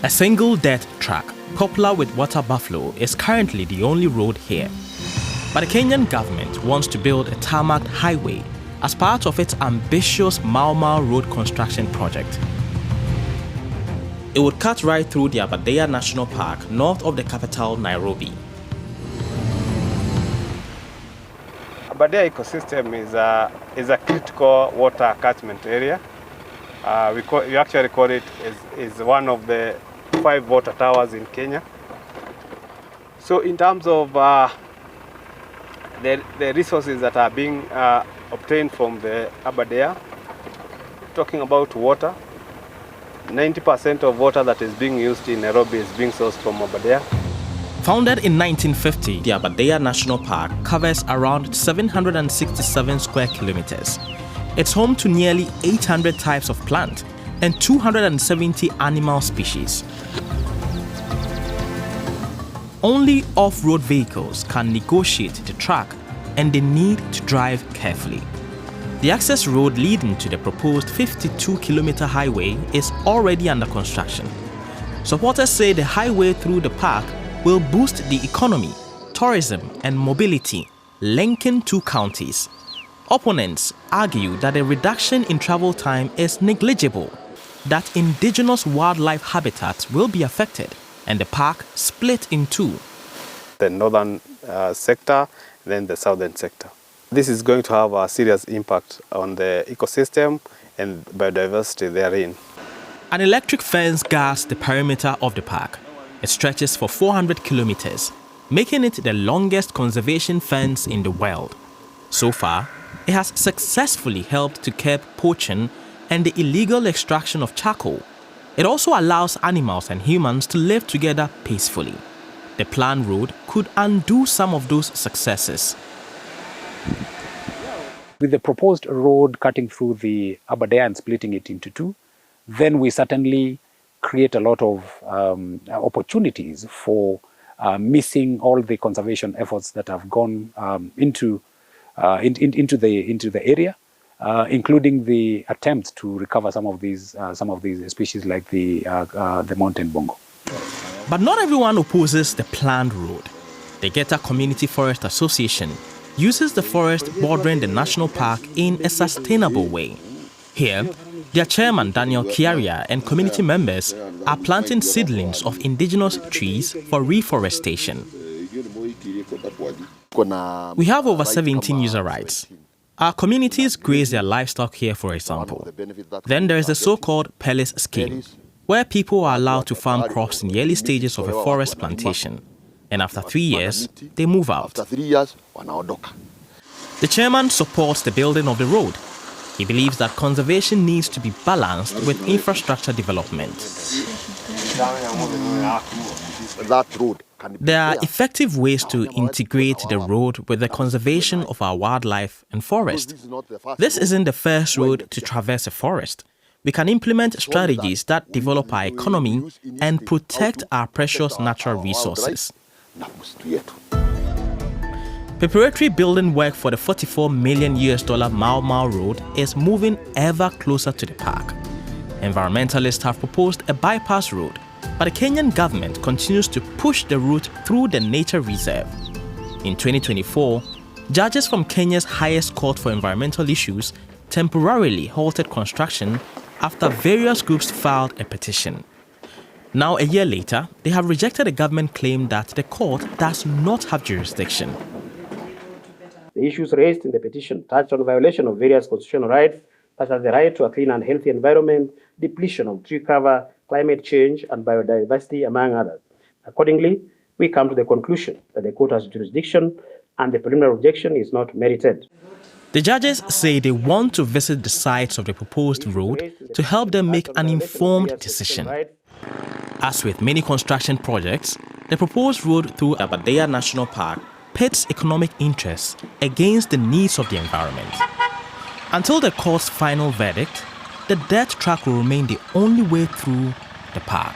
A single dirt track, popular with water buffalo, is currently the only road here. But the Kenyan government wants to build a tarmacked highway as part of its ambitious Mau Mau Road construction project. It would cut right through the Aberdare National Park north of the capital, Nairobi. Aberdare ecosystem is a critical water catchment area. We actually call it is one of the 5 water towers in Kenya. So in terms of the resources that are being obtained from the Abada, talking about water, 90% of water that is being used in Nairobi is being sourced from Abada. Founded in 1950, the Aberdare National Park covers around 767 square kilometers. It's home to nearly 800 types of plant and 270 animal species. Only off-road vehicles can negotiate the track, and they need to drive carefully. The access road leading to the proposed 52-kilometer highway is already under construction. Supporters say the highway through the park will boost the economy, tourism, and mobility, linking 2 counties. Opponents argue that a reduction in travel time is negligible, that indigenous wildlife habitats will be affected, and the park split in 2. The northern sector, then the southern sector. This is going to have a serious impact on the ecosystem and biodiversity therein. An electric fence guards the perimeter of the park. It stretches for 400 kilometers, making it the longest conservation fence in the world. So far, it has successfully helped to curb poaching and the illegal extraction of charcoal. It also allows animals and humans to live together peacefully. The planned road could undo some of those successes. With the proposed road cutting through the Abada and splitting it into 2, then we certainly create a lot of opportunities for missing all the conservation efforts that have gone into the area, including the attempt to recover some of these species like the mountain bongo. But not everyone opposes the planned road. The Geta Community Forest Association uses the forest bordering the national park in a sustainable way. Here, their chairman Daniel Kiaria and community members are planting seedlings of indigenous trees for reforestation. We have over 17 user rights. Our communities graze their livestock here, for example. Then there is the so-called pellets scheme, where people are allowed to farm crops in the early stages of a forest plantation. And after 3 years, they move out. The chairman supports the building of the road. He believes that conservation needs to be balanced with infrastructure development. There are effective ways to integrate the road with the conservation of our wildlife and forest. This isn't the first road to traverse a forest. We can implement strategies that develop our economy and protect our precious natural resources. Preparatory building work for the $44 million Mau Mau Road is moving ever closer to the park. Environmentalists have proposed a bypass road, but the Kenyan government continues to push the route through the nature reserve. In 2024, judges from Kenya's highest court for environmental issues temporarily halted construction after various groups filed a petition. Now, a year later, they have rejected a government claim that the court does not have jurisdiction. The issues raised in the petition touched on violation of various constitutional rights, such as the right to a clean and healthy environment, depletion of tree cover, climate change, and biodiversity, among others. Accordingly, we come to the conclusion that the court has jurisdiction and the preliminary objection is not merited. The judges say they want to visit the sites of the proposed road to help them make an informed decision. As with many construction projects, the proposed road through Aberdare National Park pits economic interests against the needs of the environment. Until the court's final verdict, the dirt track will remain the only way through the park.